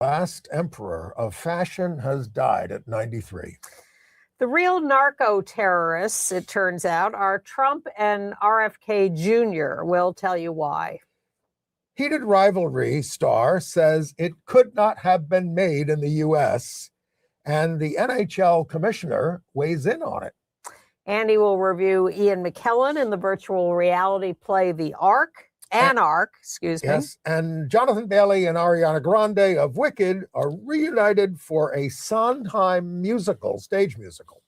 Last emperor of fashion has died at 93. The real narco-terrorists, it turns out, are Trump and RFK Jr. We'll tell you why. Heated rivalry star says it could not have been made in the U.S., and the NHL commissioner weighs in on it. Andy will review Ian McKellen in the virtual reality play The Anarch, excuse me. Yes, and Jonathan Bailey and Ariana Grande of Wicked are reunited for a Sondheim stage musical.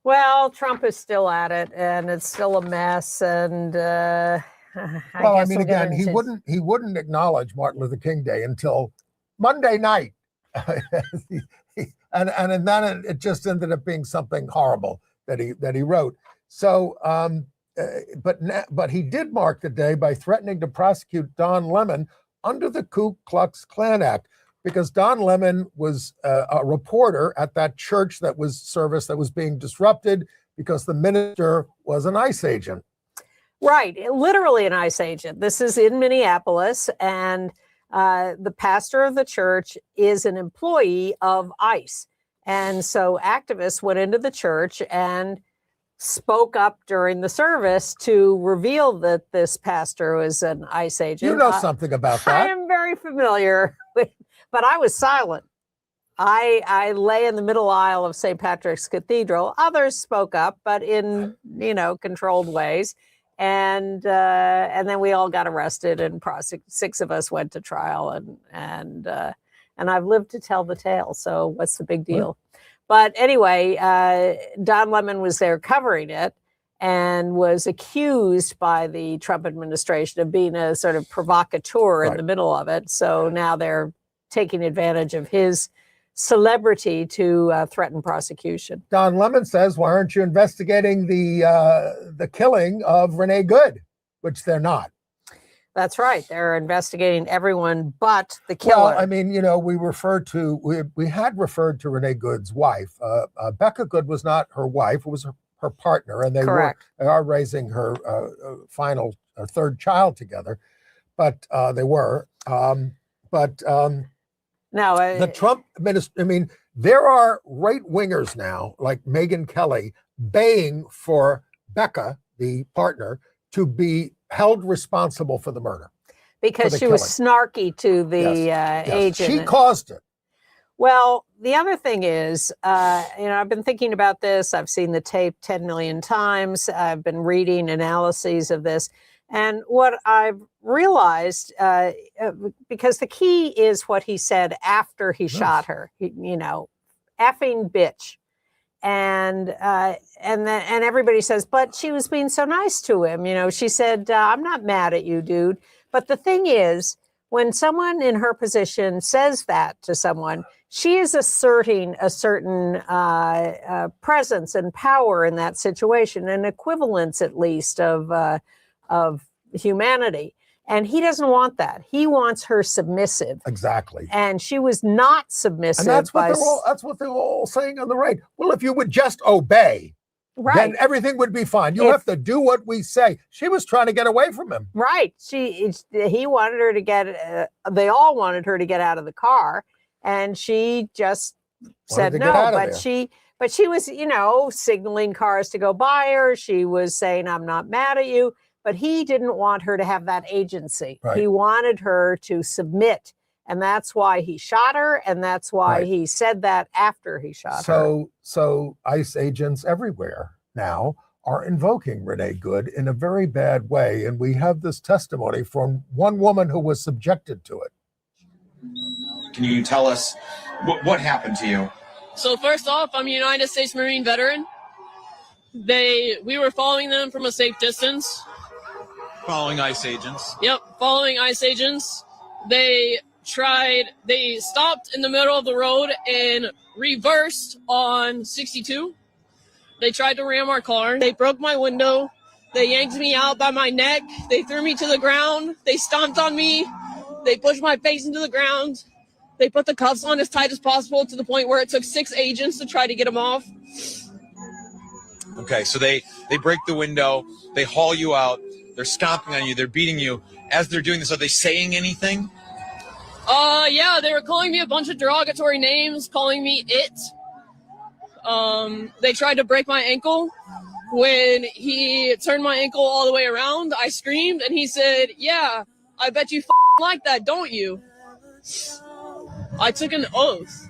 Well, Trump is still at it, and it's still a mess. And he wouldn't acknowledge Martin Luther King Day until Monday night, and then it just ended up being something horrible that he wrote. So. But he did mark the day by threatening to prosecute Don Lemon under the Ku Klux Klan Act, because Don Lemon was a reporter at that church service that was being disrupted because the minister was an ICE agent. Right, literally an ICE agent. This is in Minneapolis, and the pastor of the church is an employee of ICE. And so activists went into the church and spoke up during the service to reveal that this pastor was an ICE agent. You know something about that. I am very familiar with, but I was silent. I lay in the middle aisle of St. Patrick's Cathedral. Others spoke up, but in, controlled ways. And then we all got arrested, and 6 of us went to trial, and I've lived to tell the tale. So what's the big deal? But anyway, Don Lemon was there covering it and was accused by the Trump administration of being a sort of provocateur in the middle of it. So now they're taking advantage of his celebrity to threaten prosecution. Don Lemon says, why aren't you investigating the killing of Renee Good, which they're not. That's right. They're investigating everyone but the killer. Well, I mean, we had referred to Renee Good's wife. Becca Good was not her wife; it was her partner, and they are raising her third child together. But they were. The Trump administration. There are right wingers now, like Megyn Kelly, baying for Becca, the partner, to be held responsible for the murder. Because she was snarky to the agent. She caused it. Well, the other thing is, I've been thinking about this. I've seen the tape 10 million times. I've been reading analyses of this. And what I've realized, because the key is what he said after he shot her, effing bitch. And everybody says, but she was being so nice to him. She said, I'm not mad at you, dude. But the thing is, when someone in her position says that to someone, she is asserting a certain presence and power in that situation, an equivalence at least of humanity. And he doesn't want that. He wants her submissive. Exactly. And she was not submissive. And that's what they're all saying on the right. Well, if you would just obey, then everything would be fine. You have to do what we say. She was trying to get away from him. Right. He wanted her to get. They all wanted her to get out of the car, and she just said no. But she was, signaling cars to go by her. She was saying, "I'm not mad at you." But he didn't want her to have that agency. Right. He wanted her to submit. And that's why he shot her. And that's why he said that after he shot her. So ICE agents everywhere now are invoking Renee Good in a very bad way. And we have this testimony from one woman who was subjected to it. Can you tell us what happened to you? So first off, I'm a United States Marine veteran. We were following them from a safe distance. Following ICE agents? Yep, following ICE agents. They stopped in the middle of the road and reversed on 62. They tried to ram our car. They broke my window. They yanked me out by my neck. They threw me to the ground. They stomped on me. They pushed my face into the ground. They put the cuffs on as tight as possible to the point where it took 6 agents to try to get them off. Okay, so they break the window. They haul you out. They're stomping on you. They're beating you. As they're doing this, are they saying anything? Yeah, they were calling me a bunch of derogatory names, calling me it. They tried to break my ankle. When he turned my ankle all the way around, I screamed, and he said, "Yeah, I bet you like that, don't you?" I took an oath,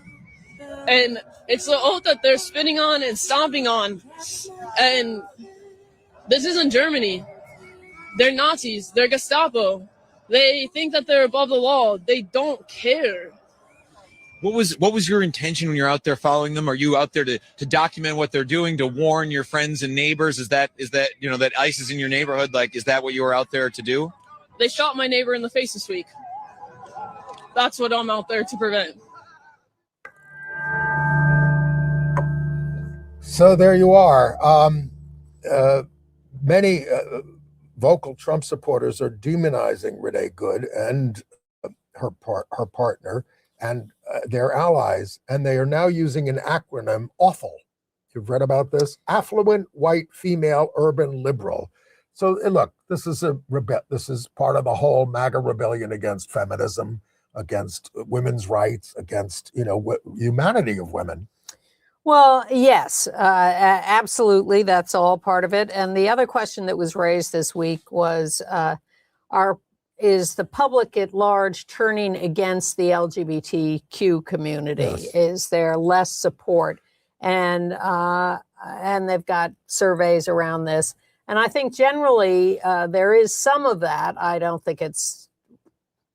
and it's the oath that they're spitting on and stomping on. And this isn't Germany. They're Nazis. They're Gestapo. They think that they're above the law. They don't care. What was your intention when you're out there following them? Are you out there to document what they're doing, to warn your friends and neighbors? Is that that ICE is in your neighborhood? Like, is that what you were out there to do? They shot my neighbor in the face this week. That's what I'm out there to prevent. So there you are. Many vocal Trump supporters are demonizing Renee Good and her partner and their allies, and they are now using an acronym, AWFUL. You've read about this? Affluent White Female Urban Liberal. So look, this is this is part of the whole MAGA rebellion against feminism, against women's rights, against humanity of women. Well, yes, absolutely. That's all part of it. And the other question that was raised this week was, is the public at large turning against the LGBTQ community? Yes. Is there less support? And they've got surveys around this. And I think generally there is some of that. I don't think it's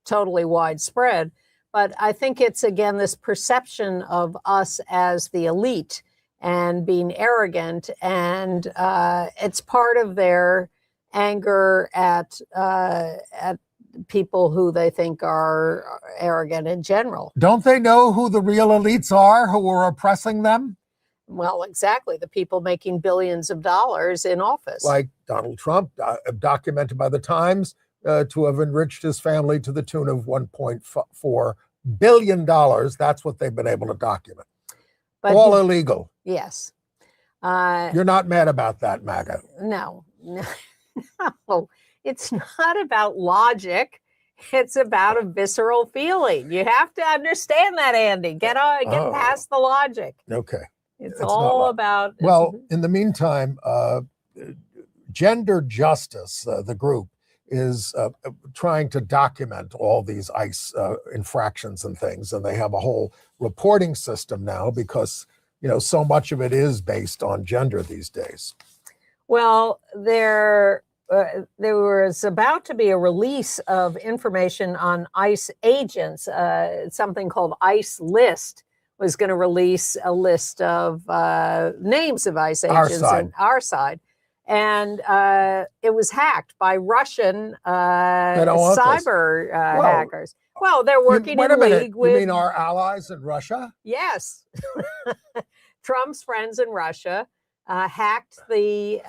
totally widespread. But I think it's, again, this perception of us as the elite and being arrogant. And it's part of their anger at people who they think are arrogant in general. Don't they know who the real elites are who are oppressing them? Well, exactly. The people making billions of dollars in office. Like Donald Trump, documented by the Times, to have enriched his family to the tune of $1.4 billion. That's what they've been able to document. But all illegal. Yes. You're not mad about that, MAGA? No. No. It's not about logic. It's about a visceral feeling. You have to understand that, Andy. Get past the logic. Okay. It's all about. Well, in the meantime, Gender Justice, the group, is trying to document all these ICE infractions and things, and they have a whole reporting system now because so much of it is based on gender these days. Well, there was about to be a release of information on ICE agents. Something called ICE List was going to release a list of names of ICE agents on our side. And it was hacked by Russian cyber hackers. Well, they're working in league with. You mean our allies in Russia? Yes. Trump's friends in Russia hacked the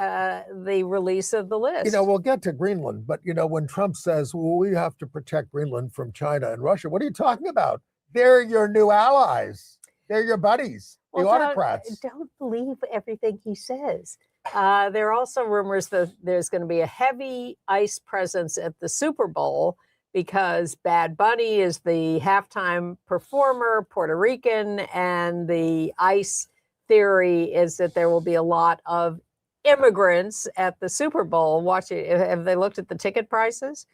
release of the list. We'll get to Greenland, but when Trump says, well, we have to protect Greenland from China and Russia, what are you talking about? They're your new allies. They're your buddies, the autocrats. Don't believe everything he says. There are also rumors that there's going to be a heavy ICE presence at the Super Bowl because Bad Bunny is the halftime performer, Puerto Rican, and the ICE theory is that there will be a lot of immigrants at the Super Bowl watching. Have they looked at the ticket prices?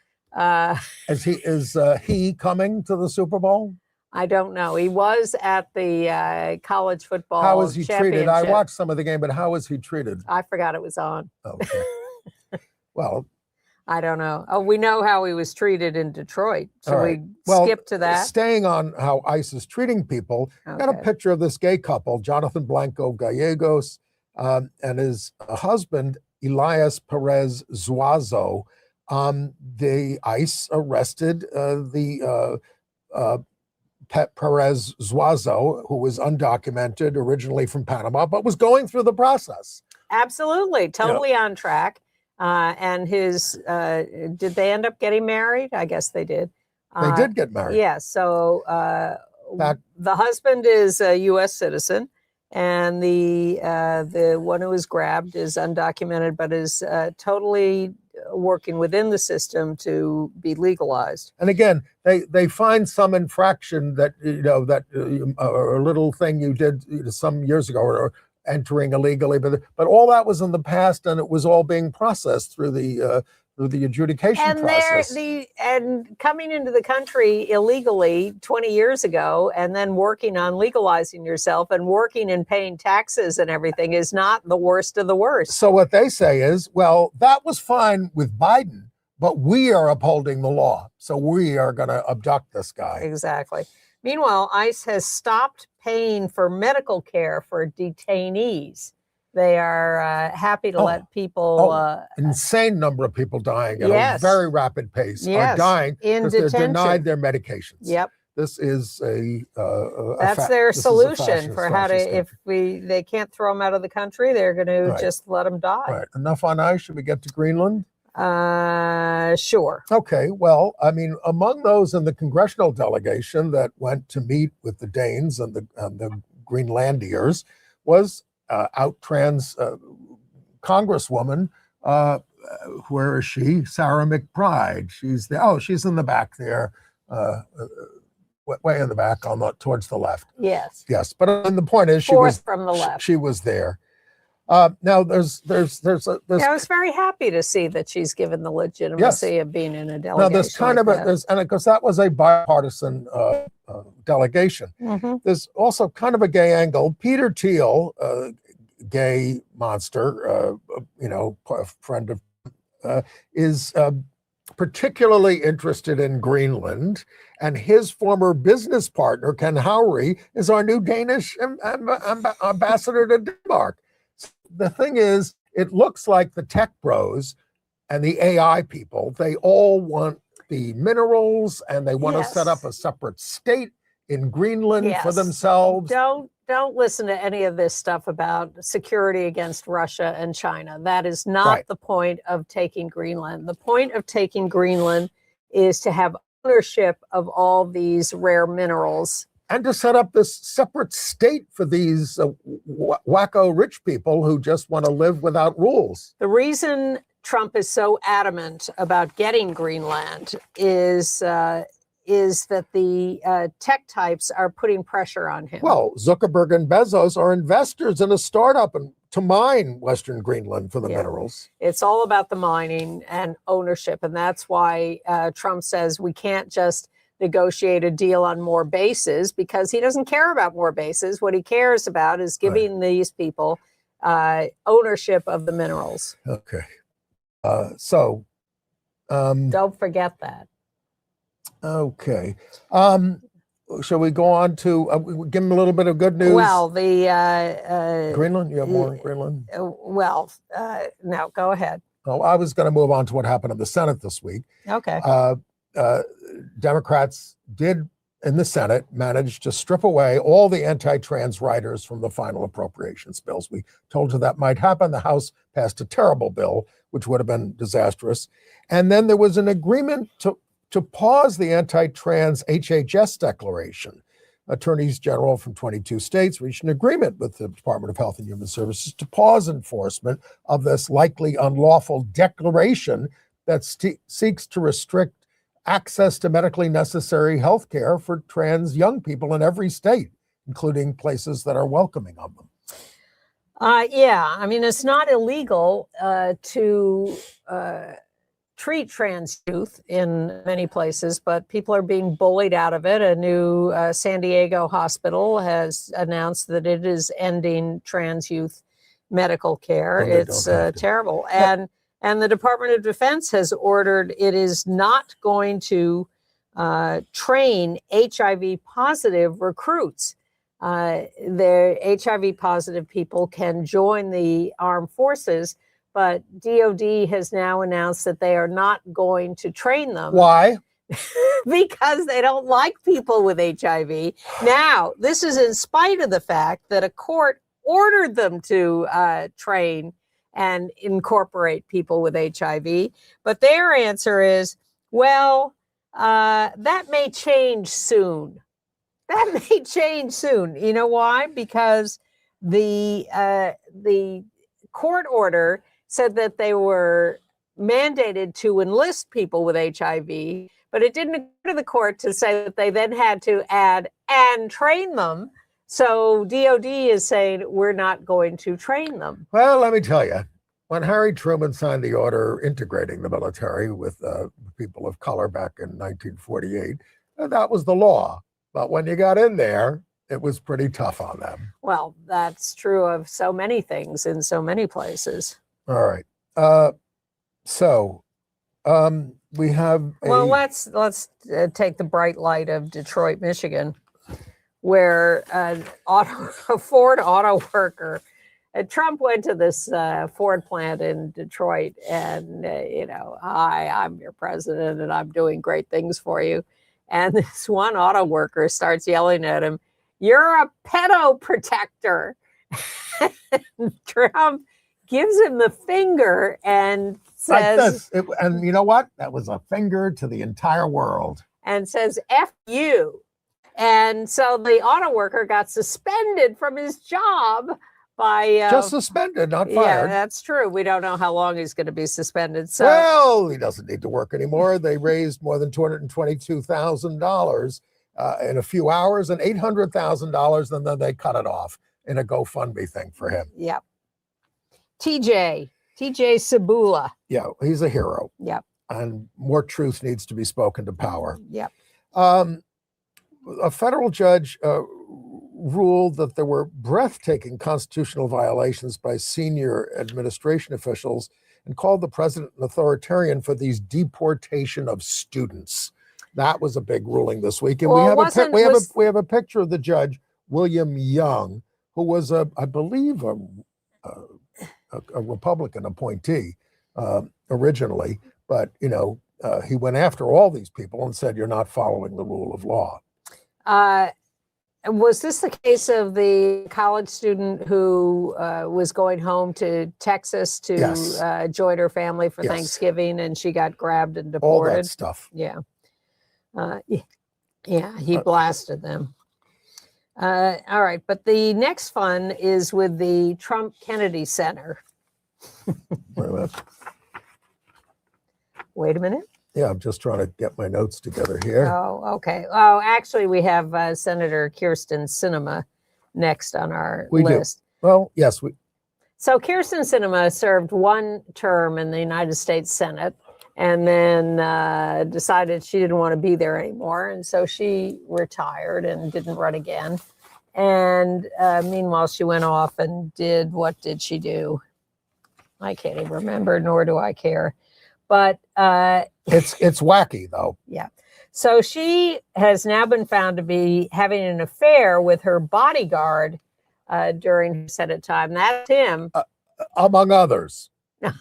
Is he coming to the Super Bowl? I don't know. He was at the college football. How was he treated? I watched some of the game, but how was he treated? I forgot it was on. Okay. Well, I don't know. Oh, we know how he was treated in Detroit. So we skip to that. Staying on how ICE is treating people, got a picture of this gay couple, Jonathan Blanco Gallegos and his husband, Elias Perez Zuazo. The ICE arrested the Perez Zuazo, who was undocumented, originally from Panama, but was going through the process. Absolutely. Totally on track. And his, did they end up getting married? I guess they did. They did get married. Yeah. So the husband is a U.S. citizen and the one who was grabbed is undocumented, but is totally working within the system to be legalized. And again, they find some infraction that a little thing you did some years ago, or entering illegally, but all that was in the past, and it was all being processed through the adjudication process. And coming into the country illegally 20 years ago, and then working on legalizing yourself and working and paying taxes and everything is not the worst of the worst. So what they say is, well, that was fine with Biden, but we are upholding the law, so we are going to abduct this guy. Exactly. Meanwhile, ICE has stopped paying for medical care for detainees. They are happy to let people... insane number of people dying at Yes. a very rapid pace are dying in because they're detention. denied their medications. Yep. This is That's their solution for how to, fascist if they can't throw them out of the country, they're going to just let them die. Right. Enough on ICE. Should we get to Greenland? Sure. Okay. Well, I mean, among those in the congressional delegation that went to meet with the Danes and the Greenlandiers was out trans Congresswoman. Where is she? Sarah McBride. She's in the back there. Way in the back, towards the left. Yes. Yes, but the point is, she was from the left. She was there. Now, there's. I was very happy to see that she's given the legitimacy of being in a delegation. Now, there's kind of and because that was a bipartisan delegation. Mm-hmm. There's also kind of a gay angle. Peter Thiel, gay monster, a friend of, is particularly interested in Greenland, and his former business partner, Ken Howry, is our new Danish ambassador to Denmark. The thing is, it looks like the tech bros and the AI people, they all want the minerals, and they want to set up a separate state in Greenland for themselves. Don't listen to any of this stuff about security against Russia and China. That is not the point of taking Greenland. The point of taking Greenland is to have ownership of all these rare minerals. And to set up this separate state for these wacko rich people who just want to live without rules. The reason Trump is so adamant about getting Greenland is that the tech types are putting pressure on him. Well, Zuckerberg and Bezos are investors in a startup to mine Western Greenland for the minerals. It's all about the mining and ownership. And that's why Trump says we can't just negotiate a deal on more bases, because he doesn't care about more bases. What he cares about is giving these people ownership of the minerals. Okay. Don't forget that. Okay. Shall we go on to give him a little bit of good news? Well, the Greenland? You have more on Greenland? No, go ahead. Oh, I was going to move on to what happened in the Senate this week. Okay. Democrats did, in the Senate, manage to strip away all the anti-trans riders from the final appropriations bills. We told you that might happen. The House passed a terrible bill, which would have been disastrous. And then there was an agreement to pause the anti-trans HHS declaration. Attorneys general from 22 states reached an agreement with the Department of Health and Human Services to pause enforcement of this likely unlawful declaration that seeks to restrict access to medically necessary health care for trans young people in every state, including places that are welcoming of them. I mean, it's not illegal to treat trans youth in many places, but people are being bullied out of it. A new San Diego hospital has announced that it is ending trans youth medical care. It's terrible. And the Department of Defense has ordered it is not going to train HIV positive recruits. The HIV positive people can join the armed forces, but DOD has now announced that they are not going to train them. Why? Because they don't like people with HIV. Now, this is in spite of the fact that a court ordered them to train and incorporate people with HIV. But their answer is, well, that may change soon. That may change soon. You know why? Because the court order said that they were mandated to enlist people with HIV, but it didn't occur to the court to say that they then had to add and train them. So DOD is saying we're not going to train them. Well, let me tell you, when Harry Truman signed the order integrating the military with people of color back in 1948, that was the law. But when you got in there, it was pretty tough on them. Well, that's true of so many things in so many places. All right. We have well, let's take the bright light of Detroit, Michigan, where a Ford auto worker, Trump went to this Ford plant in Detroit and, hi, I'm your president and I'm doing great things for you. And this one auto worker starts yelling at him, "You're a pedo protector." Trump gives him the finger and says, and you know what? That was a finger to the entire world. And says, "F you." And so the auto worker got suspended from his job by just suspended, not fired. Yeah, that's true. We don't know how long he's going to be suspended. So well, he doesn't need to work anymore. They raised more than $222,000 in a few hours and $800,000, and then they cut it off in a GoFundMe thing for him. Yep. TJ Sabula. Yeah, he's a hero. Yep. And more truth needs to be spoken to power. Yep. A federal judge ruled that there were breathtaking constitutional violations by senior administration officials and called the president an authoritarian for these deportation of students. That was a big ruling this week. And well, we have a picture of the judge, William Young, who was I believe a Republican appointee originally, but he went after all these people and said, "You're not following the rule of law." Was this the case of the college student who was going home to Texas to Yes. join her family for Yes. Thanksgiving, and she got grabbed and All deported? that stuff. Yeah. He blasted them. All right, but the next fun is with the Trump Kennedy Center. Wait a minute. Wait a minute. Yeah, I'm just trying to get my notes together here. Oh, okay. Oh, actually, we have Senator Kyrsten Sinema next on our list. Well, yes. So Kyrsten Sinema served one term in the United States Senate and then decided she didn't want to be there anymore. And so she retired and didn't run again. And meanwhile, she went off and what did she do? I can't even remember, nor do I care. But it's wacky, though. Yeah. So she has now been found to be having an affair with her bodyguard during her Senate time. That's him. Among others.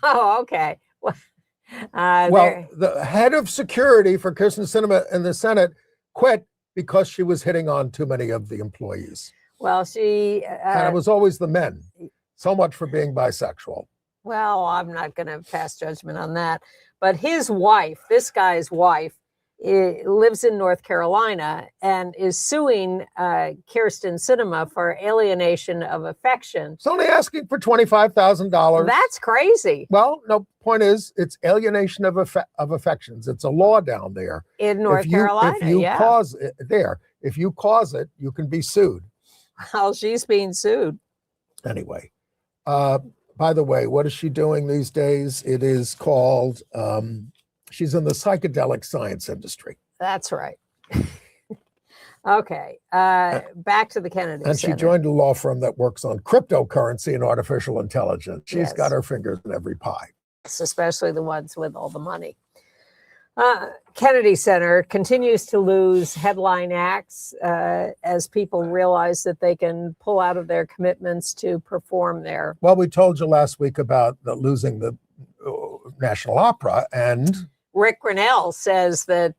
Oh, okay. Well, the head of security for Kyrsten Sinema in the Senate quit because she was hitting on too many of the employees. Well, she... and it was always the men. So much for being bisexual. Well, I'm not going to pass judgment on that. But his wife, this guy's wife, lives in North Carolina and is suing Kyrsten Sinema for alienation of affection. It's only asking for $25,000. That's crazy. Well, no, point is, it's alienation of affections. It's a law down there. In North Carolina, if you cause it there, if you cause it, you can be sued. Well, she's being sued. Anyway, by the way, what is she doing these days? It is called, she's in the psychedelic science industry. That's right. Okay, back to the Kennedy And Center. she joined a law firm that works on cryptocurrency and artificial intelligence. She's got her fingers in every pie. Especially the ones with all the money. Kennedy Center continues to lose headline acts as people realize that they can pull out of their commitments to perform there. Well, we told you last week about losing the National Opera, and Rick Grinnell says that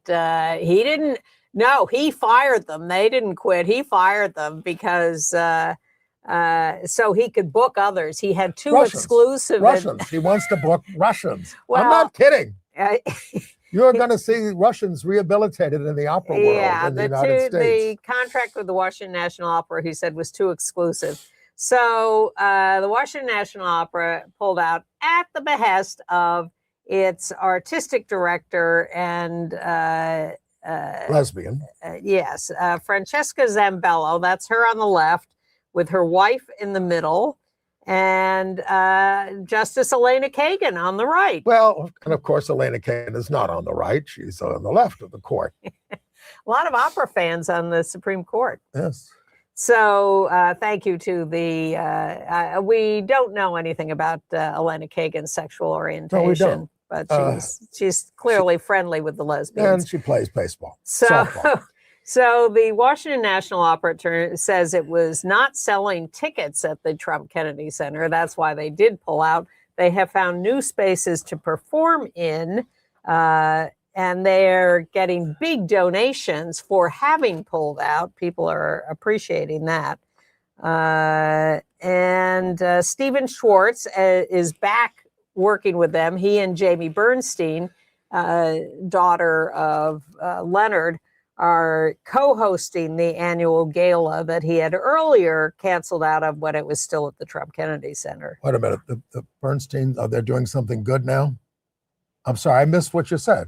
he fired them. They didn't quit. He fired them because so he could book others. He had two exclusive Russians. He wants to book Russians. Well, I'm not kidding. You're going to see Russians rehabilitated in the opera world in the United States. The contract with the Washington National Opera, he said, was too exclusive. So the Washington National Opera pulled out at the behest of its artistic director and Lesbian. yes, Francesca Zambello. That's her on the left, with her wife in the middle, and Justice Elena Kagan on the right. Well, and of course, Elena Kagan is not on the right. She's on the left of the court. A lot of opera fans on the Supreme Court. Yes. So thank you to the, we don't know anything about Elena Kagan's sexual orientation. No, we don't. But she's clearly friendly with the lesbians. And she plays baseball. So, softball. So the Washington National Opera says it was not selling tickets at the Trump Kennedy Center. That's why they did pull out. They have found new spaces to perform in, and they're getting big donations for having pulled out. People are appreciating that. And Stephen Schwartz is back working with them. He and Jamie Bernstein, daughter of Leonard, are co-hosting the annual gala that he had earlier canceled out of when it was still at the Trump Kennedy Center. Wait a minute. The Bernstein, they're doing something good now? I'm sorry, I missed what you said.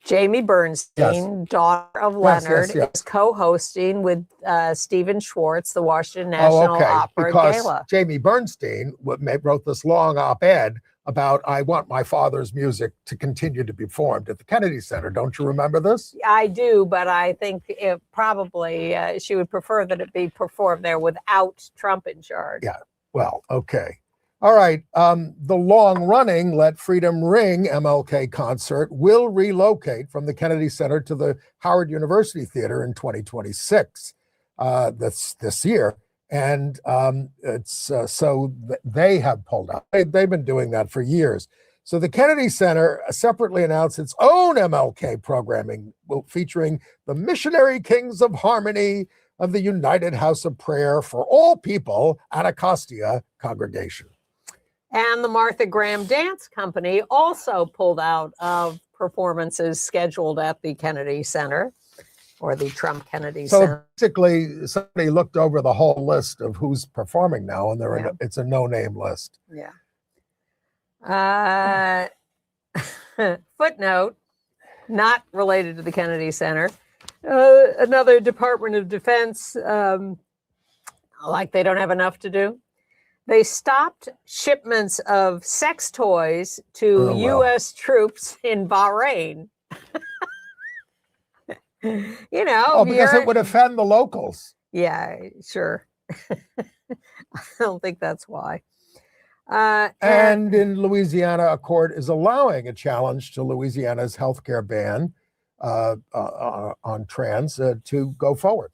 Jamie Bernstein, daughter of Leonard, yes. is co-hosting with Stephen Schwartz, the Washington National Opera because Gala. Jamie Bernstein wrote this long op-ed about, I want my father's music to continue to be performed at the Kennedy Center. Don't you remember this? I do, but I think it probably she would prefer that it be performed there without Trump in charge. Yeah, well, okay. All right, the long-running Let Freedom Ring MLK concert will relocate from the Kennedy Center to the Howard University Theater in 2026, this year. And they have pulled out. They've been doing that for years. So the Kennedy Center separately announced its own MLK programming, featuring the Missionary Kings of Harmony of the United House of Prayer for All People Anacostia congregation. And the Martha Graham Dance Company also pulled out of performances scheduled at the Kennedy Center, or the Trump Kennedy Center. So basically, somebody looked over the whole list of who's performing now, and it's a no-name list. Yeah. Footnote, not related to the Kennedy Center. Another Department of Defense, like they don't have enough to do. They stopped shipments of sex toys to U.S. troops in Bahrain. You know, because it would offend the locals. Yeah, sure. I don't think that's why. And in Louisiana, a court is allowing a challenge to Louisiana's healthcare ban on trans to go forward.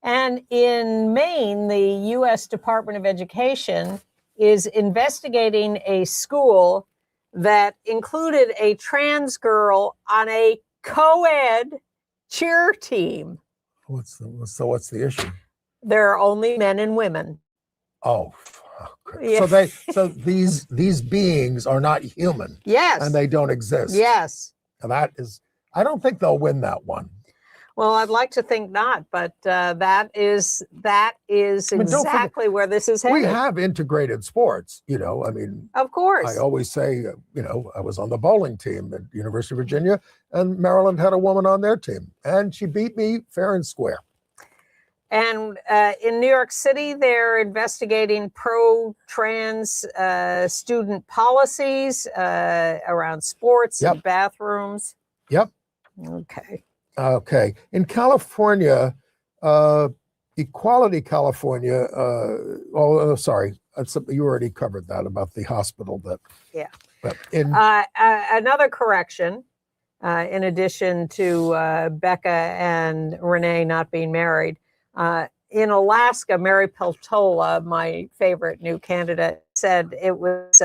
And in Maine, the U.S. Department of Education is investigating a school that included a trans girl on a co-ed cheer team. What's the issue? There are only men and women. Oh, yeah. So these beings are not human. Yes. And they don't exist. Yes. And I don't think they'll win that one. Well, I'd like to think not, but that is exactly where this is headed. We have integrated sports, I mean. Of course. I always say, I was on the bowling team at University of Virginia, and Maryland had a woman on their team, and she beat me fair and square. And in New York City, they're investigating pro-trans student policies around sports and bathrooms. Yep. Okay. In California, Equality California, sorry, you already covered that about the hospital that. Yeah. But another correction, in addition to Becca and Renee not being married, in Alaska, Mary Peltola, my favorite new candidate, said it was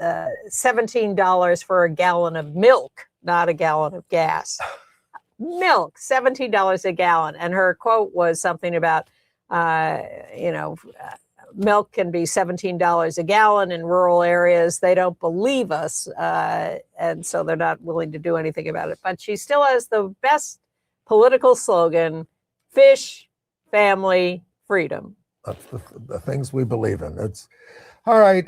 $17 for a gallon of milk, not a gallon of gas. Milk, $17 a gallon. And her quote was something about, milk can be $17 a gallon in rural areas. They don't believe us. And so they're not willing to do anything about it. But she still has the best political slogan: fish, family, freedom. That's the things we believe in. It's all right.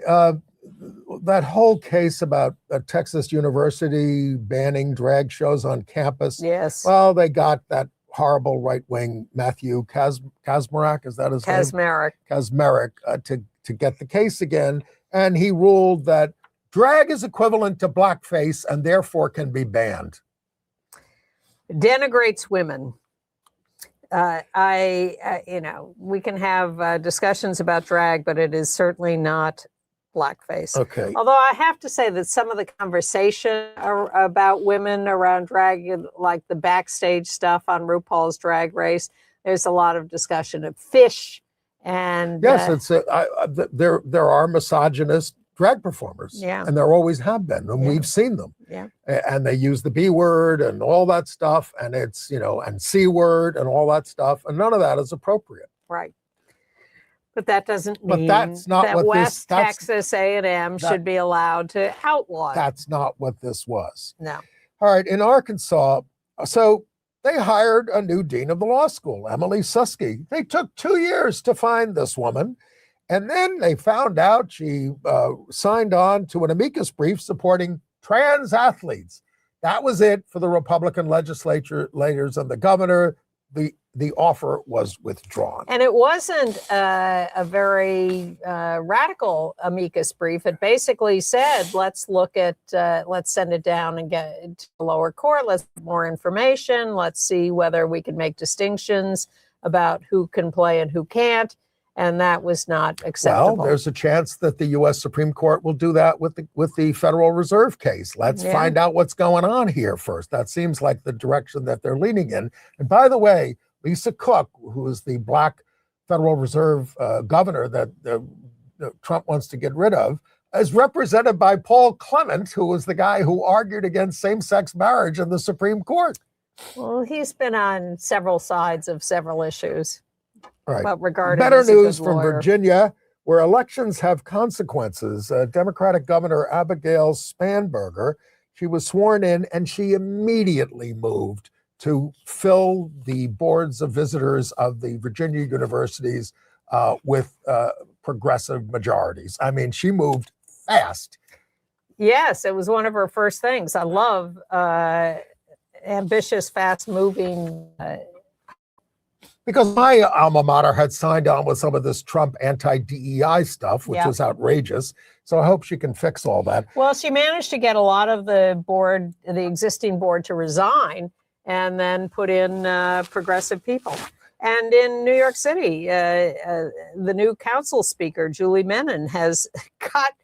That whole case about Texas University banning drag shows on campus. Yes. Well, they got that horrible right-wing Matthew Kacsmaryk, is that his name? Kacsmaryk, to get the case again. And he ruled that drag is equivalent to blackface and therefore can be banned. Denigrates women. We can have discussions about drag, but it is certainly not blackface. Okay. Although I have to say that some of the conversation about women around drag, like the backstage stuff on RuPaul's Drag Race, there's a lot of discussion of fish and yes, there are misogynist drag performers, and there always have been, and we've seen them. And they use the B word and all that stuff, and it's and C word and all that stuff, and none of that is appropriate. Right. But that doesn't mean that's not that what West Texas A&M should be allowed to outlaw it. That's not what this was. No. All right, in Arkansas, so they hired a new dean of the law school, Emily Susky. They took 2 years to find this woman, and then they found out she signed on to an amicus brief supporting trans athletes. That was it for the Republican legislators and the governor. The offer was withdrawn. And it wasn't a very radical amicus brief. It basically said, let's send it down and get it to the lower court. Let's get more information. Let's see whether we can make distinctions about who can play and who can't. And that was not acceptable. Well, there's a chance that the U.S. Supreme Court will do that with the Federal Reserve case. Let's find out what's going on here first. That seems like the direction that they're leaning in. And by the way, Lisa Cook, who is the black Federal Reserve governor that Trump wants to get rid of, is represented by Paul Clement, who was the guy who argued against same-sex marriage in the Supreme Court. Well, he's been on several sides of several issues. Right. But regarded better as a news good from lawyer. Virginia, where elections have consequences. Democratic Governor Abigail Spanberger, she was sworn in, and she immediately moved to fill the boards of visitors of the Virginia universities with progressive majorities. I mean, she moved fast. Yes, it was one of her first things. I love ambitious, fast-moving. Because my alma mater had signed on with some of this Trump anti-DEI stuff, which was outrageous. So I hope she can fix all that. Well, she managed to get a lot of the existing board to resign and then put in progressive people. And in New York City, the new council speaker, Julie Menon, has got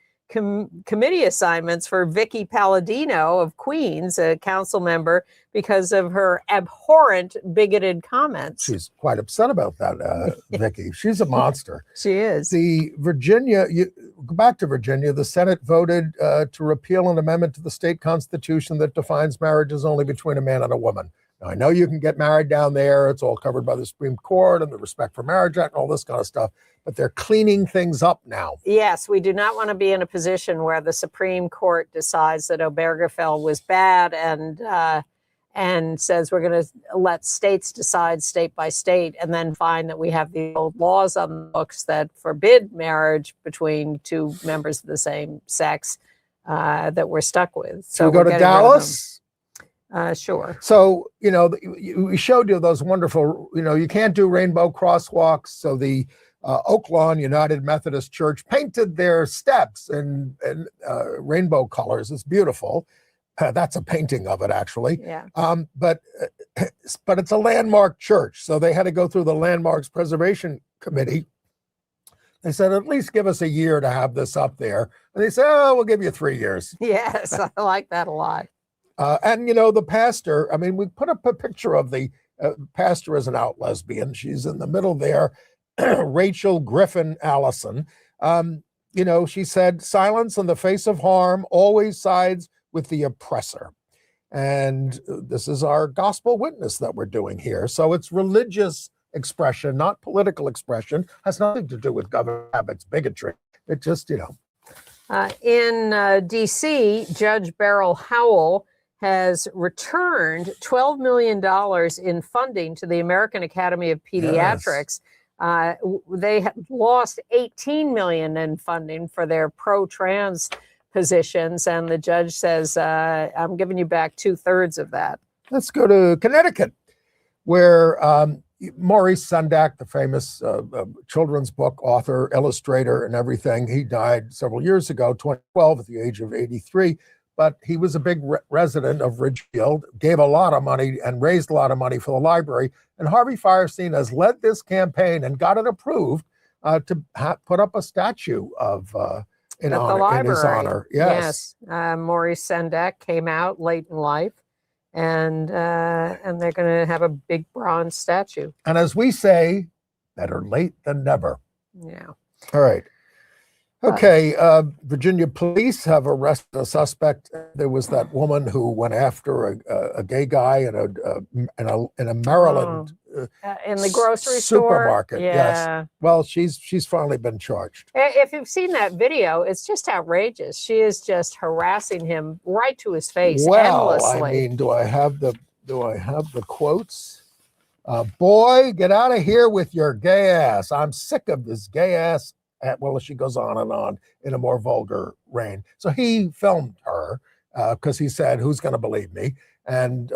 committee assignments for Vicky Palladino of Queens, a council member, because of her abhorrent, bigoted comments. She's quite upset about that, Vicky. She's a monster. She is. Go back to Virginia, the Senate voted to repeal an amendment to the state constitution that defines marriages only between a man and a woman. Now, I know you can get married down there. It's all covered by the Supreme Court and the Respect for Marriage Act and all this kind of stuff. But they're cleaning things up now. Yes, we do not want to be in a position where the Supreme Court decides that Obergefell was bad and says we're going to let states decide state by state, and then find that we have the old laws on the books that forbid marriage between two members of the same sex that we're stuck with. So we go to Dallas. Sure. So, we showed you those wonderful, you can't do rainbow crosswalks. So the Oaklawn United Methodist Church painted their steps in rainbow colors. It's beautiful. That's a painting of it, actually. Yeah. But it's a landmark church. So they had to go through the Landmarks Preservation Committee. They said, at least give us a year to have this up there. And they said, we'll give you 3 years. Yes, I like that a lot. And, the pastor, I mean, we put up a picture of the pastor is an out lesbian. She's in the middle there, Rachel Griffin Allison. She said, silence in the face of harm always sides with the oppressor. And this is our gospel witness that we're doing here. So it's religious expression, not political expression. Has nothing to do with Governor Abbott's bigotry. It just, In D.C., Judge Beryl Howell has returned $12 million in funding to the American Academy of Pediatrics. They lost $18 million in funding for their pro-trans positions, and the judge says, I'm giving you back 2/3 of that. Let's go to Connecticut, where Maurice Sendak, the famous children's book author, illustrator, and everything, he died several years ago, 2012, at the age of 83. But he was a big resident of Ridgefield, gave a lot of money and raised a lot of money for the library. And Harvey Fierstein has led this campaign and got it approved to put up a statue of in his honor. Yes. Maurice Sendak came out late in life, and they're going to have a big bronze statue. And as we say, better late than never. Yeah. All right. Okay, Virginia police have arrested a suspect. There was that woman who went after a gay guy in a Maryland in the grocery supermarket. store. Yeah. Yes. Well, she's finally been charged. If you've seen that video, it's just outrageous. She is just harassing him right to his face endlessly. I mean, do I have the quotes? Boy, get out of here with your gay ass. I'm sick of this gay ass. Well, she goes on and on in a more vulgar vein. So he filmed her because he said, "Who's going to believe me?" And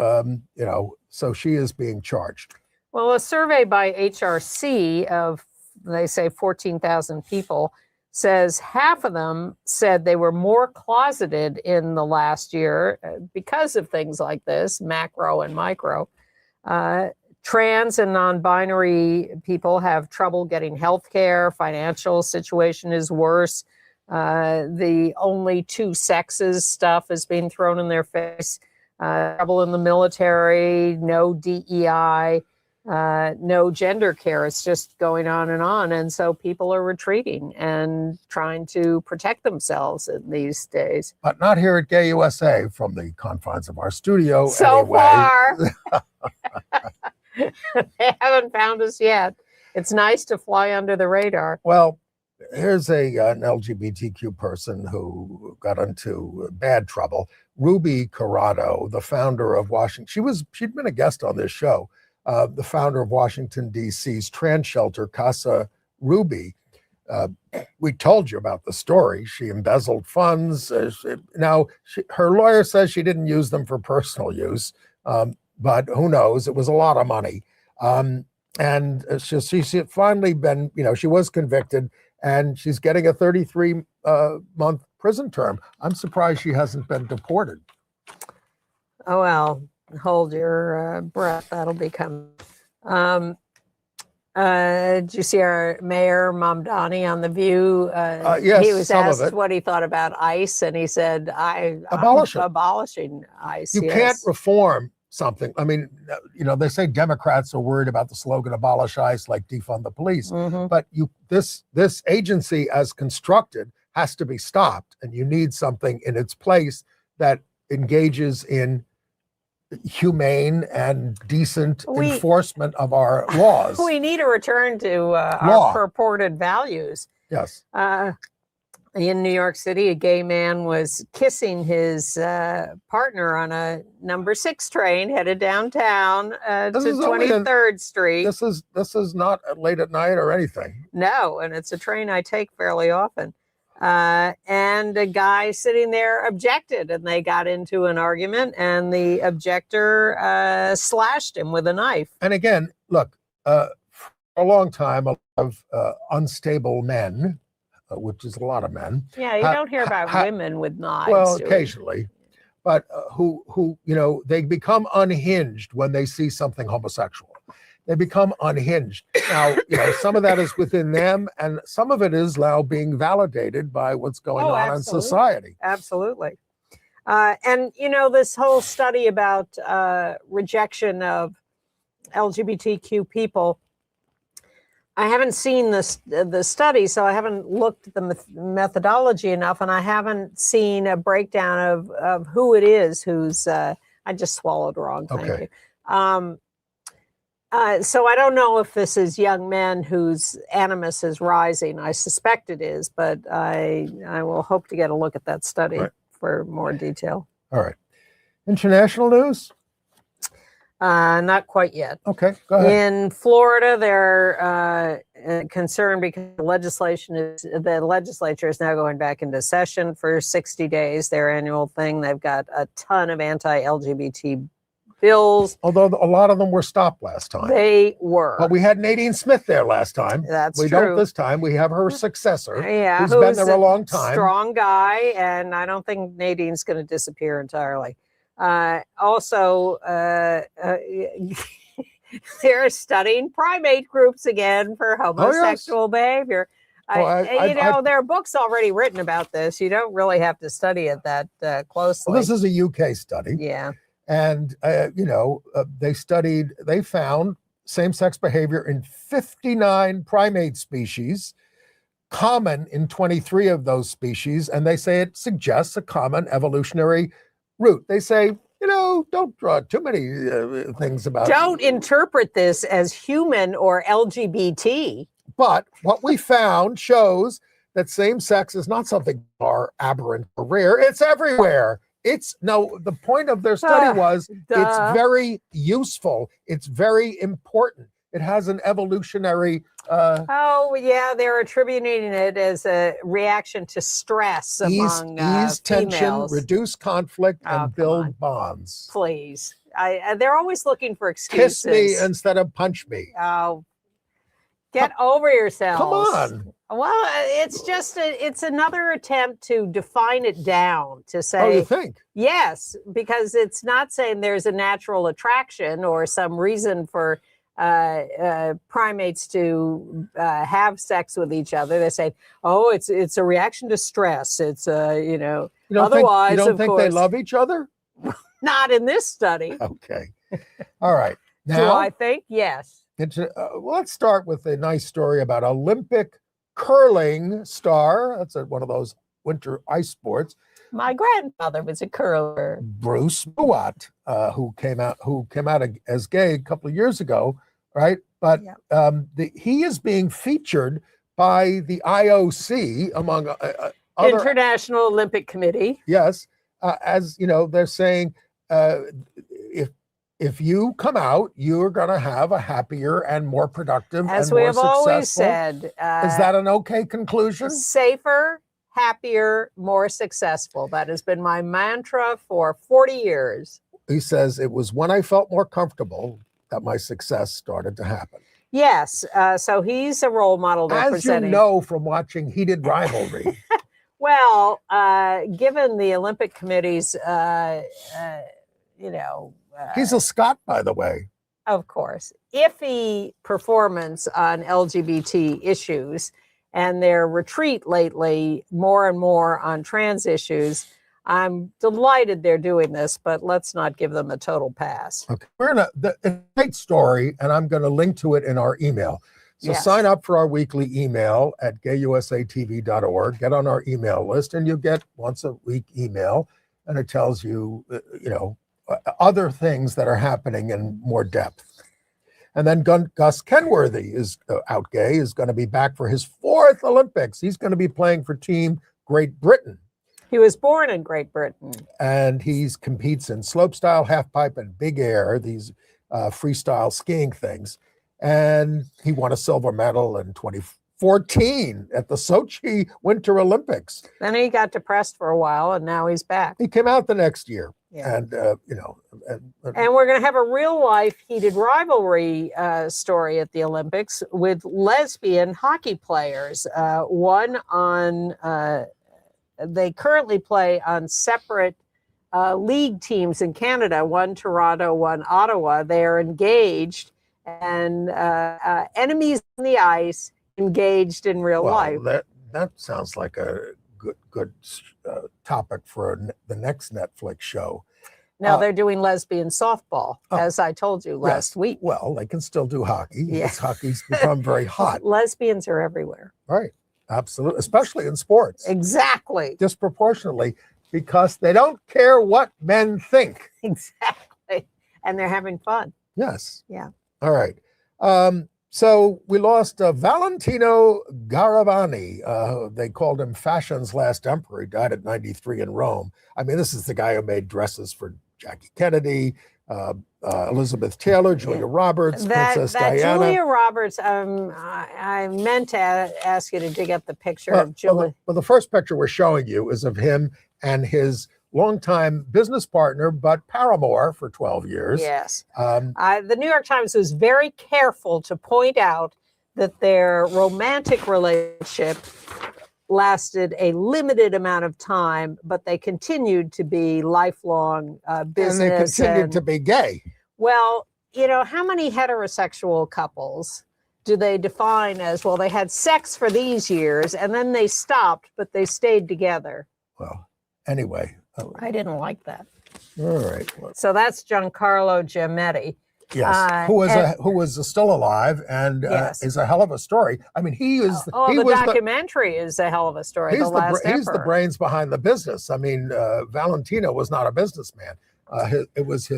so she is being charged. Well, a survey by HRC of, they say, 14,000 people says half of them said they were more closeted in the last year because of things like this, macro and micro. Trans and non-binary people have trouble getting health care. Financial situation is worse. The only two sexes stuff is being thrown in their face. Trouble in the military, no DEI, no gender care. It's just going on. And so people are retreating and trying to protect themselves in these days. But not here at Gay USA from the confines of our studio. So anyway. far. They haven't found us yet. It's nice to fly under the radar. Well, here's an LGBTQ person who got into bad trouble. Ruby Corrado, the founder of Washington. She'd been a guest on this show. The founder of Washington, D.C.'s trans shelter, Casa Ruby. We told you about the story. She embezzled funds. Her lawyer says she didn't use them for personal use. But who knows? It was a lot of money. And she's finally been, she was convicted and she's getting a 33-month prison term. I'm surprised she hasn't been deported. Oh, well, hold your breath. That'll be coming. Did you see our Mayor Mamdani on The View? Yes, he was asked what he thought about ICE, and he said, I'm abolishing ICE. You can't reform something. I mean, they say Democrats are worried about the slogan "Abolish ICE," like defund the police. Mm-hmm. But this agency, as constructed, has to be stopped, and you need something in its place that engages in humane and decent enforcement of our laws. We need a return to our purported values. Yes. In New York City, a gay man was kissing his partner on a number 6 train headed downtown to 23rd Street. This is not late at night or anything. No, and it's a train I take fairly often. And a guy sitting there objected, and they got into an argument, and the objector slashed him with a knife. And again, look, for a long time, a lot of unstable men, which is a lot of men. Yeah, you don't hear about women with knives. Well, occasionally, but who they become unhinged when they see something homosexual. They become unhinged. Now, some of that is within them, and some of it is now being validated by what's going on in society. Absolutely. And, this whole study about rejection of LGBTQ people, I haven't seen the study, so I haven't looked at the methodology enough, and I haven't seen a breakdown of who it is who's, I just swallowed wrong, thank you. So I don't know if this is young men whose animus is rising. I suspect it is, but I will hope to get a look at that study for more detail. All right. International news? Not quite yet. Okay, go ahead. In Florida, they're concerned because the legislature is now going back into session for 60 days, their annual thing. They've got a ton of anti-LGBT bills. Although a lot of them were stopped last time. They were. But we had Nadine Smith there last time. That's we true. don't this time. We have her successor, Yeah, who's been there a long time. Strong guy, and I don't think Nadine's going to disappear entirely. Also, they're studying primate groups again for homosexual behavior. There are books already written about this. You don't really have to study it that closely. Well, this is a UK study. Yeah. And, they found same-sex behavior in 59 primate species, common in 23 of those species, and they say it suggests a common evolutionary route. They say, don't draw too many things about it. Don't interpret this as human or LGBT. But what we found shows that same-sex is not something aberrant or rare. It's everywhere. The point of their study was it's very useful. It's very important. It has an evolutionary. They're attributing it as a reaction to stress among ease tension, females. Reduce conflict, and build bonds. Please, they're always looking for excuses. Kiss me instead of punch me. Oh, get over yourselves. Come on. Well, it's another attempt to define it down, to say. Oh, you think? Yes, because it's not saying there's a natural attraction or some reason for primates to have sex with each other. They say, it's a reaction to stress. It's otherwise, you don't think they love each other? Not in this study. Okay. All right. Now, do I think? Yes. Let's start with a nice story about Olympic curling star. That's one of those winter ice sports. My grandfather was a curler. Bruce Buat, who came out as gay a couple of years ago, right? But he is being featured by the IOC among other International Olympic Committee. Yes, as they're saying, if you come out, you're going to have a happier and more productive as and we more have successful. always said. Is that an okay conclusion? Safer, happier, more successful. That has been my mantra for 40 years. He says, it was when I felt more comfortable that my success started to happen. Yes. So he's a role model representing. As you know from watching Heated Rivalry. Well, given the Olympic Committee's, he's a Scot, by the way. Of course. Iffy performance on LGBT issues and their retreat lately more and more on trans issues. I'm delighted they're doing this, but let's not give them a total pass. Okay. It's a great story, and I'm going to link to it in our email. So sign up for our weekly email at gayusatv.org. Get on our email list, and you get once a week email, and it tells you, other things that are happening in more depth. And then Gus Kenworthy is out gay, is going to be back for his 4th Olympics. He's going to be playing for Team Great Britain. He was born in Great Britain. And he competes in slopestyle, halfpipe, and big air, these freestyle skiing things. And he won a silver medal in 2014 at the Sochi Winter Olympics. Then he got depressed for a while, and now he's back. He came out the next year. Yeah. And, and we're going to have a real life heated rivalry story at the Olympics with lesbian hockey players. They currently play on separate league teams in Canada, one Toronto, one Ottawa. They are engaged and enemies on the ice, engaged in real life. That sounds like a good topic for the next Netflix show. Now they're doing lesbian softball, as I told you last week. Well, they can still do hockey. Yes. Hockey's become very hot. Lesbians are everywhere. Right. Absolutely. Especially in sports. Exactly. Disproportionately, because they don't care what men think. Exactly. And they're having fun. Yes. Yeah. All right. So we lost Valentino Garavani. They called him fashion's last emperor. He died at 93 in Rome. I mean, this is the guy who made dresses for Jackie Kennedy, Elizabeth Taylor, Julia Roberts, Princess Diana. Julia Roberts, I meant to ask you to dig up the picture of Julia. Well, the first picture we're showing you is of him and his longtime business partner, but paramour for 12 years. Yes. The New York Times was very careful to point out that their romantic relationship lasted a limited amount of time, but they continued to be lifelong business. And they continued to be gay. Well, you know, how many heterosexual couples do they define as, well, they had sex for these years and then they stopped, but they stayed together? Well, anyway. I didn't like that. All right. So that's Giancarlo Giammetti. Yes, who was still alive and is a hell of a story. I mean, he is. The documentary is a hell of a story. He's the brains behind the business. I mean, Valentino was not a businessman. It was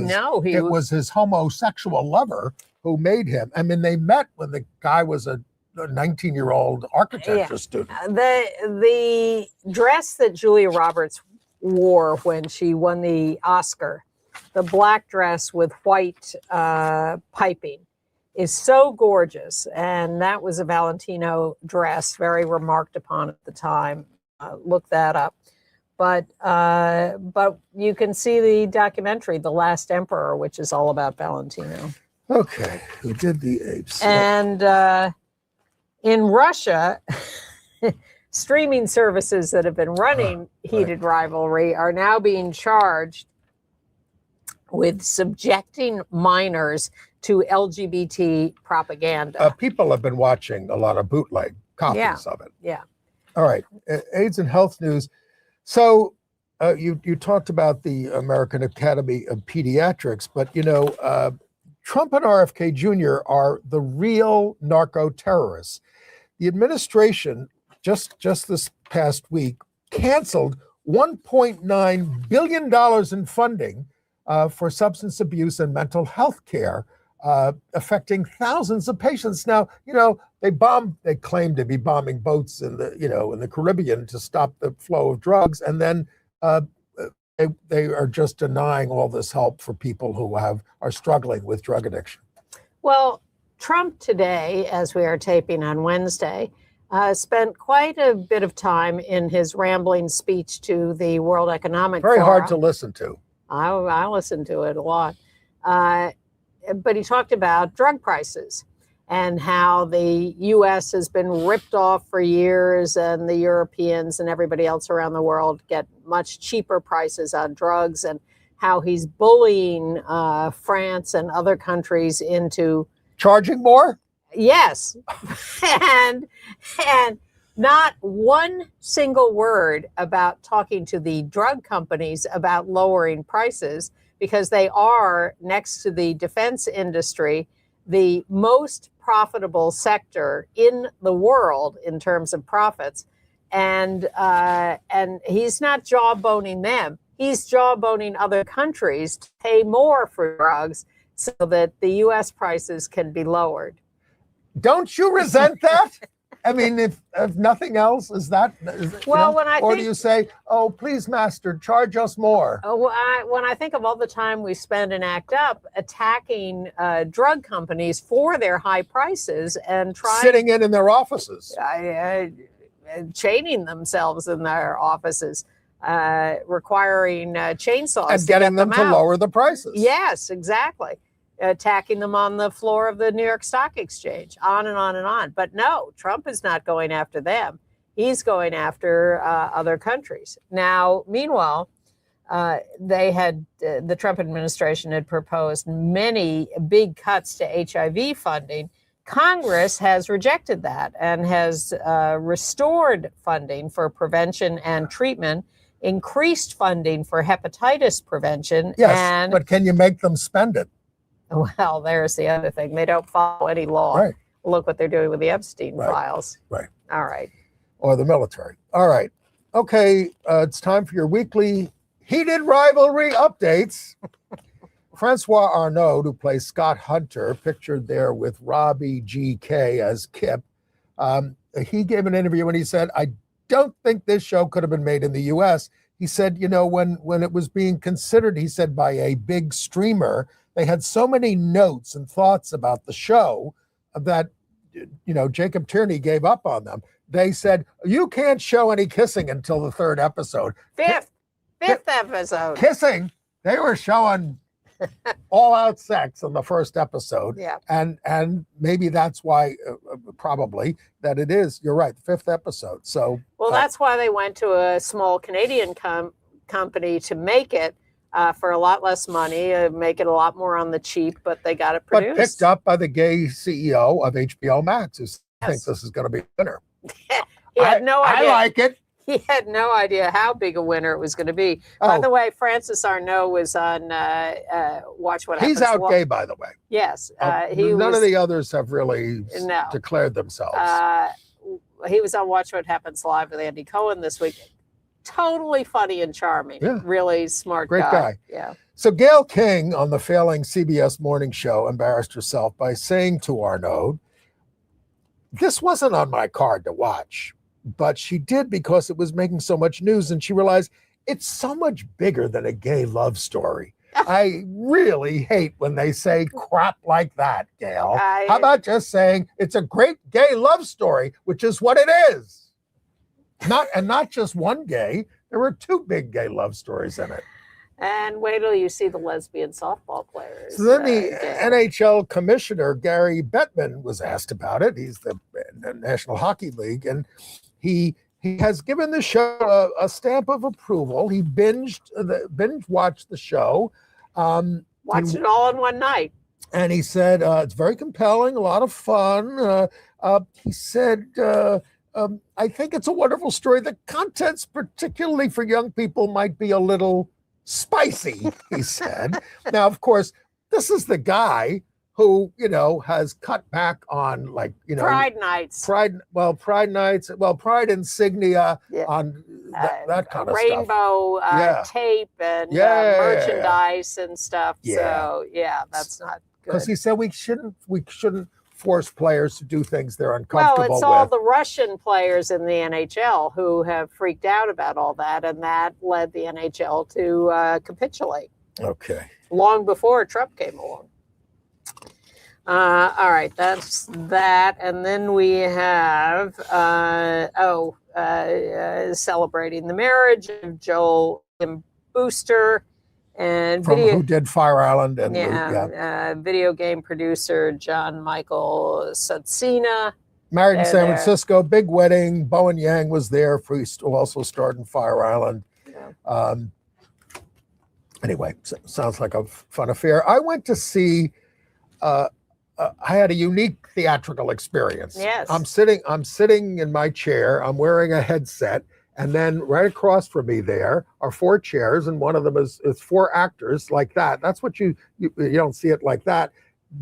his homosexual lover who made him. I mean, they met when the guy was a 19-year-old architecture student. The dress that Julia Roberts wore when she won the Oscar, the black dress with white piping, is so gorgeous. And that was a Valentino dress, very remarked upon at the time. Look that up. But you can see the documentary, The Last Emperor, which is all about Valentino. Okay, who did the apes? And in Russia, streaming services that have been running heated rivalry are now being charged with subjecting minors to LGBT propaganda. People have been watching a lot of bootleg copies of it. Yeah. All right, AIDS and health news. So you talked about the American Academy of Pediatrics, but you know, Trump and RFK Jr. are the real narco terrorists. The administration just this past week canceled $1.9 billion in funding for substance abuse and mental health care, affecting thousands of patients. Now, you know, they claim to be bombing boats in the Caribbean to stop the flow of drugs. And then they are just denying all this help for people who are struggling with drug addiction. Well, Trump today, as we are taping on Wednesday, spent quite a bit of time in his rambling speech to the World Economic Forum. Very hard to listen to. I listen to it a lot. But he talked about drug prices and how the U.S. has been ripped off for years and the Europeans and everybody else around the world get much cheaper prices on drugs, and how he's bullying France and other countries into charging more. Yes. and not one single word about talking to the drug companies about lowering prices, because they are, next to the defense industry, the most profitable sector in the world in terms of profits. And he's not jawboning them. He's jawboning other countries to pay more for drugs so that the U.S. prices can be lowered. Don't you resent that? I mean, if nothing else, do you say, "Oh, please, master, charge us more"? When I think of all the time we spend in ACT UP attacking drug companies for their high prices and sitting in their offices, chaining themselves in their offices, requiring chainsaws and getting them to lower the prices. Yes, exactly. Attacking them on the floor of the New York Stock Exchange, on and on and on. But no, Trump is not going after them. He's going after other countries. Now, meanwhile, the Trump administration had proposed many big cuts to HIV funding. Congress has rejected that and has restored funding for prevention and treatment, increased funding for hepatitis prevention. Yes, but can you make them spend it? Well, there's the other thing. They don't follow any law. Right. Look what they're doing with the Epstein files. Right. All right. Or the military. All right. Okay, it's time for your weekly heated rivalry updates. Francois Arnaud, who plays Scott Hunter, pictured there with Robbie G.K. as Kip, he gave an interview and he said, "I don't think this show could have been made in the U.S. he said, when it was being considered, he said, by a big streamer, they had so many notes and thoughts about the show that, Jacob Tierney gave up on them. They said, you can't show any kissing until the third episode. Fifth episode. Kissing. They were showing all out sex in the first episode. Yeah. And maybe that's why, probably, that it is, you're right, the fifth episode. So, well, that's why they went to a small Canadian company to make it for a lot less money, make it a lot more on the cheap, but they got it produced. But picked up by the gay CEO of HBO Max, who thinks this is going to be a winner. He had no idea. I like it. He had no idea how big a winner it was going to be. By the way, Francis Arnault was on Watch What Happens. He's out gay, by the way. Yes. None of the others have really declared themselves. He was on Watch What Happens Live with Andy Cohen this week. Totally funny and charming. Yeah. Really smart Great guy. Yeah. So Gayle King on the failing CBS morning show embarrassed herself by saying to Arnaud, this wasn't on my card to watch, but she did because it was making so much news, and she realized it's so much bigger than a gay love story. I really hate when they say crap like that, Gayle. How about just saying it's a great gay love story, which is what it is. Not just one gay. There were two big gay love stories in it. And wait till you see the lesbian softball players. So then the NHL commissioner, Gary Bettman, was asked about it. He's the National Hockey League, and he has given the show a stamp of approval. He binge watched the show. Watched it all in one night. And he said, it's very compelling, a lot of fun. He said, I think it's a wonderful story. The contents, particularly for young people, might be a little spicy, he said. Now, of course, this is the guy who, has cut back on Pride nights. Pride insignia, on that kind of rainbow stuff. tape and merchandise and stuff. Yeah. So that's not good. Because he said we shouldn't force players to do things they're uncomfortable with. Well, it's all the Russian players in the NHL who have freaked out about all that, and that led the NHL to capitulate. Okay. Long before Trump came along. All right, that's that. And then we have, celebrating the marriage of Joel and Booster. And who did Fire Island and video game producer John Michael Satsina. Married in San Francisco, big wedding. Bowen Yang was there, who also starred in Fire Island. Yeah. Anyway, sounds like a fun affair. I went to see. I had a unique theatrical experience. Yes. I'm sitting in my chair. I'm wearing a headset. And then right across from me there are four chairs, and one of them is four actors like that. That's what you don't see it like that.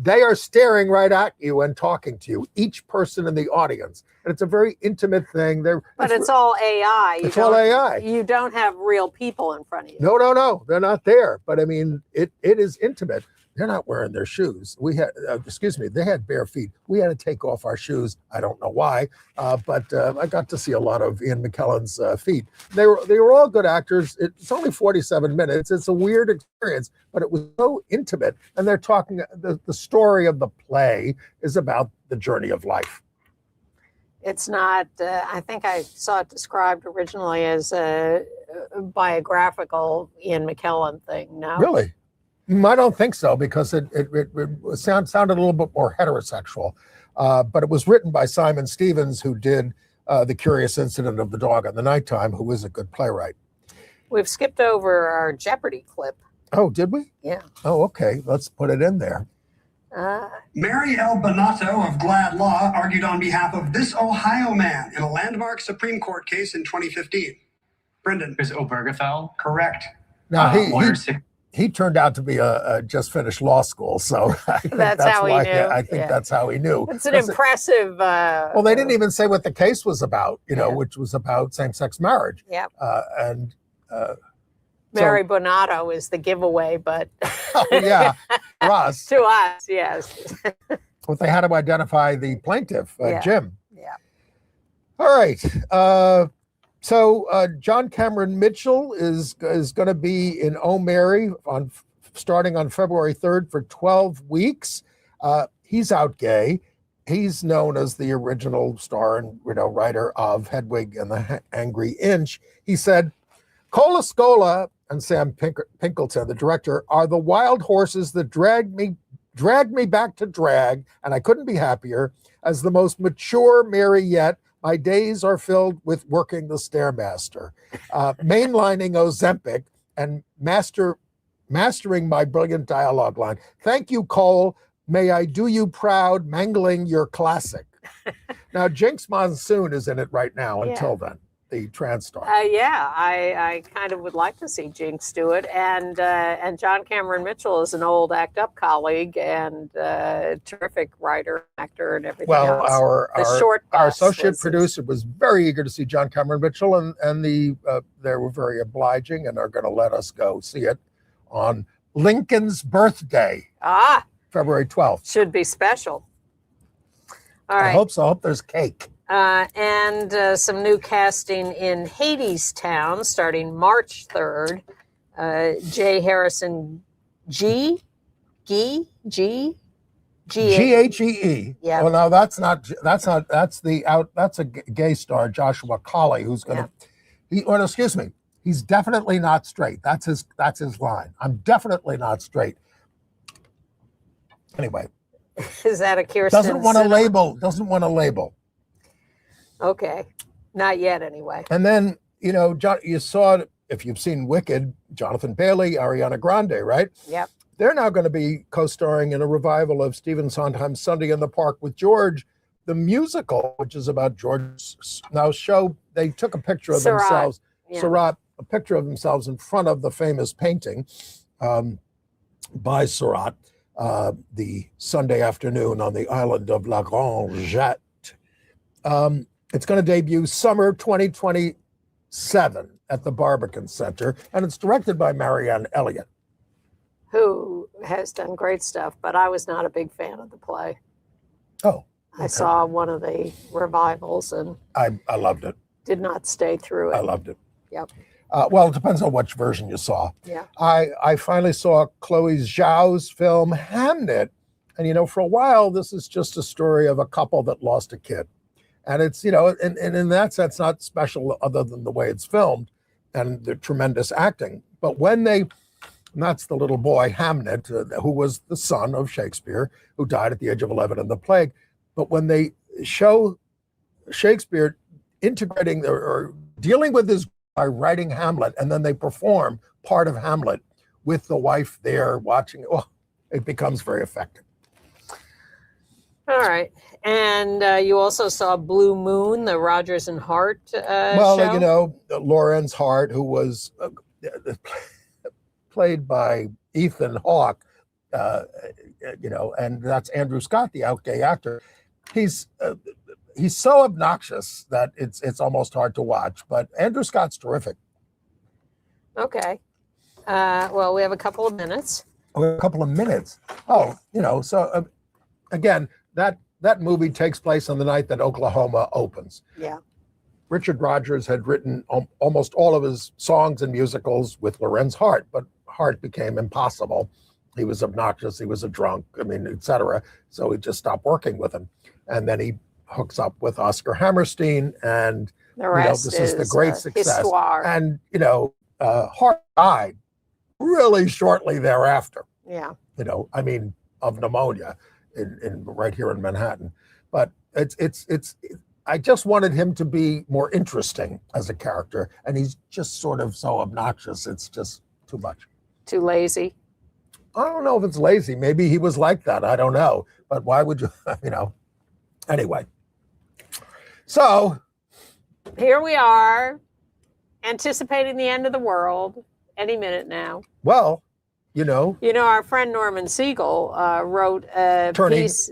They are staring right at you and talking to you, each person in the audience. And it's a very intimate thing. But it's all AI. It's all AI. You don't have real people in front of you. No. They're not there. But I mean, it is intimate. They're not wearing their shoes. We had, they had bare feet. We had to take off our shoes. I don't know why, but I got to see a lot of Ian McKellen's feet. They were all good actors. It's only 47 minutes. It's a weird experience, but it was so intimate. And they're talking, the story of the play is about the journey of life. It's not, I think I saw it described originally as a biographical Ian McKellen thing. No? Really? I don't think so, because it sounded a little bit more heterosexual. But it was written by Simon Stevens, who did The Curious Incident of the Dog in the Nighttime, who is a good playwright. We've skipped over our Jeopardy clip. Oh, did we? Yeah. Oh, okay. Let's put it in there. Mary L. Bonato of Glad Law argued on behalf of this Ohio man in a landmark Supreme Court case in 2015. Brendan. Is Obergefell? Correct. Now, he turned out to be a just finished law school, so I think that's how he knew. I think that's how he knew. It's an impressive. Well, they didn't even say what the case was about, which was about same-sex marriage. Yeah. Mary Bonato is the giveaway, but oh, yeah, for us. To us, yes. But they had to identify the plaintiff, Jim. Yeah. All right. So John Cameron Mitchell is going to be in O'Mary starting on February 3rd for 12 weeks. He's out gay. He's known as the original star and writer of Hedwig and the Angry Inch. He said, "Cola Scola and Sam Pinkleton, the director, are the wild horses that dragged me back to drag, and I couldn't be happier. As the most mature Mary yet, my days are filled with working the Stairmaster, mainlining Ozempic, and mastering my brilliant dialogue line. Thank you, Cole. May I do you proud, mangling your classic." Now, Jinx Monsoon is in it right now until then, the trans star. I kind of would like to see Jinx do it. And John Cameron Mitchell is an old ACT UP colleague and terrific writer, actor, and everything else. Well, our associate producer was very eager to see John Cameron Mitchell, and they were very obliging and are going to let us go see it on Lincoln's birthday. February 12th. Should be special. All right. I hope so. I hope there's cake. And some new casting in Hadestown starting March 3rd. Jay Harrison G. Ghee. Yeah. Well, no, that's a gay star, Joshua Colley, who's going to. Excuse me. He's definitely not straight. That's his line. I'm definitely not straight. Anyway. Is that a Kirsten? Doesn't want to label. Okay. Not yet, anyway. And then, you saw, if you've seen Wicked, Jonathan Bailey, Ariana Grande, right? Yep. They're now going to be co-starring in a revival of Stephen Sondheim's Sunday in the Park with George, the musical, which is about George's show. They took a picture of themselves, Surratt, a picture of themselves in front of the famous painting by Surratt, the Sunday afternoon on the island of La Grande Jatte. It's going to debut summer 2027 at the Barbican Center, and it's directed by Marianne Elliott, who has done great stuff, but I was not a big fan of the play. Oh, okay. I saw one of the revivals and I loved it. Did not stay through it. I loved it. Yep. Well, it depends on which version you saw. Yeah. I finally saw Chloe Zhao's film Hamnet, and for a while this is just a story of a couple that lost a kid. And it's, and in that sense, not special other than the way it's filmed and the tremendous acting. But and that's the little boy, Hamnet, who was the son of Shakespeare, who died at the age of 11 in the plague. But when they show Shakespeare integrating or dealing with his by writing Hamlet, and then they perform part of Hamlet with the wife there watching it, it becomes very effective. All right. And you also saw Blue Moon, the Rogers and Hart show? Lawrence Hart, who was played by Ethan Hawke, and that's Andrew Scott, the out gay actor. He's so obnoxious that it's almost hard to watch, but Andrew Scott's terrific. Okay. Well, we have a couple of minutes. So again, that movie takes place on the night that Oklahoma opens. Yeah. Richard Rodgers had written almost all of his songs and musicals with Lorenz Hart, but Hart became impossible. He was obnoxious. He was a drunk, etc. So he just stopped working with him. And then he hooks up with Oscar Hammerstein, and the rest this is the great success. Histoire. And Hart died really shortly thereafter. Yeah. Of pneumonia in right here in Manhattan. But it's I just wanted him to be more interesting as a character, and he's just sort of so obnoxious. It's just too much. Too lazy. I don't know if it's lazy. Maybe he was like that. I don't know. But why would you, Anyway. So. Here we are, anticipating the end of the world any minute now. Well, our friend Norman Siegel wrote a piece.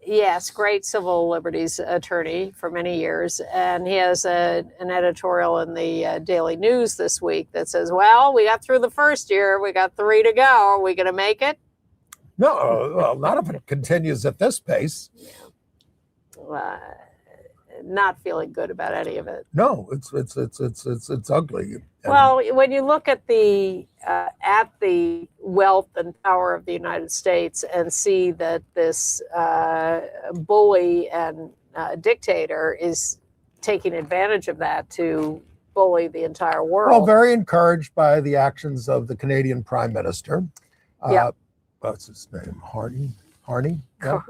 Yes, great civil liberties attorney for many years. And he has an editorial in the Daily News this week that says, well, we got through the first year. We got 3 to go. Are we going to make it? No, well, not if it continues at this pace. not feeling good about any of it. No, it's ugly. And Well, when you look at the wealth and power of the United States and see that this bully and dictator is taking advantage of that to bully the entire world. well, very encouraged by the actions of the Canadian Prime Minister. Yeah. What's his name? Harney? No?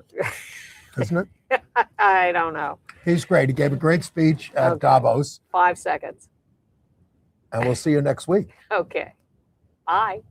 Isn't it? I don't know. He's great. He gave a great speech at Okay. Davos, 5 seconds. and we'll see you next week. Okay. Bye.